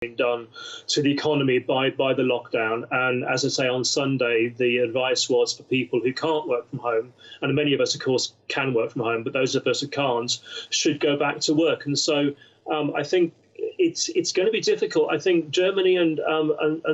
being done to the economy by the lockdown. And as I say, on Sunday, the advice was for people who can't work from home, and many of us, of course, can work from home, but those of us who can't should go back to work. And so I think it's going to be difficult. I think Germany and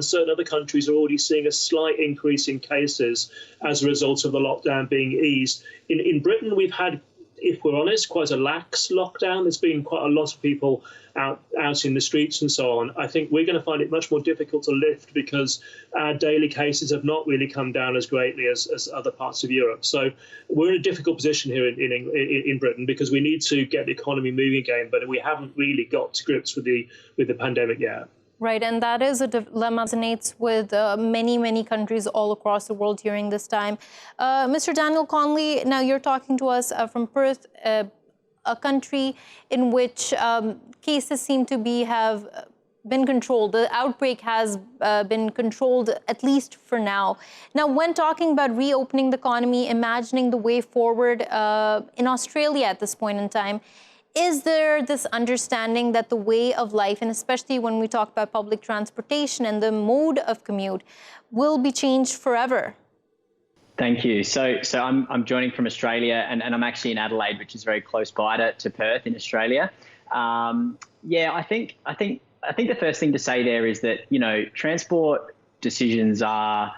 certain other countries are already seeing a slight increase in cases as a result of the lockdown being eased. In Britain, we've had, if we're honest, quite a lax lockdown. There's been quite a lot of people out in the streets and so on. I think we're going to find it much more difficult to lift because our daily cases have not really come down as greatly as other parts of Europe. So we're in a difficult position here in Britain because we need to get the economy moving again, but we haven't really got to grips with the pandemic yet. Right, and that is a dilemma that resonates with many countries all across the world during this time. Mr. Daniel Conley, now you're talking to us from Perth, a country in which cases seem to have been controlled. The outbreak has been controlled, at least for now. Now, when talking about reopening the economy, imagining the way forward in Australia at this point in time, is there this understanding that the way of life, and especially when we talk about public transportation and the mode of commute, will be changed forever? Thank you. So I'm joining from Australia, and I'm actually in Adelaide, which is very close by to Perth in Australia. I think the first thing to say there is that, you know, transport decisions are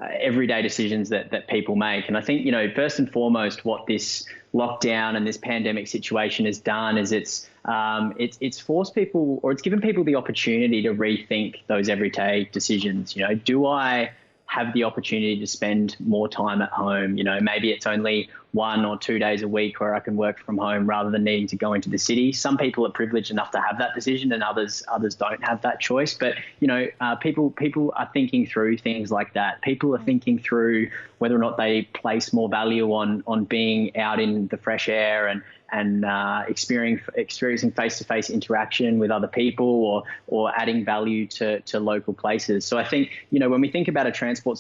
everyday decisions that people make. And I think, you know, first and foremost, what this lockdown and this pandemic situation has done is it's forced people, or it's given people the opportunity to rethink those everyday decisions. You know, do I have the opportunity to spend more time at home? You know, maybe it's only 1 or 2 days a week where I can work from home rather than needing to go into the city. Some people are privileged enough to have that decision, and others don't have that choice. But, you know, people are thinking through things like that. People are thinking through whether or not they place more value on being out in the fresh air and experiencing face-to-face interaction with other people, or adding value to local places. So I think, you know, when we think about a transport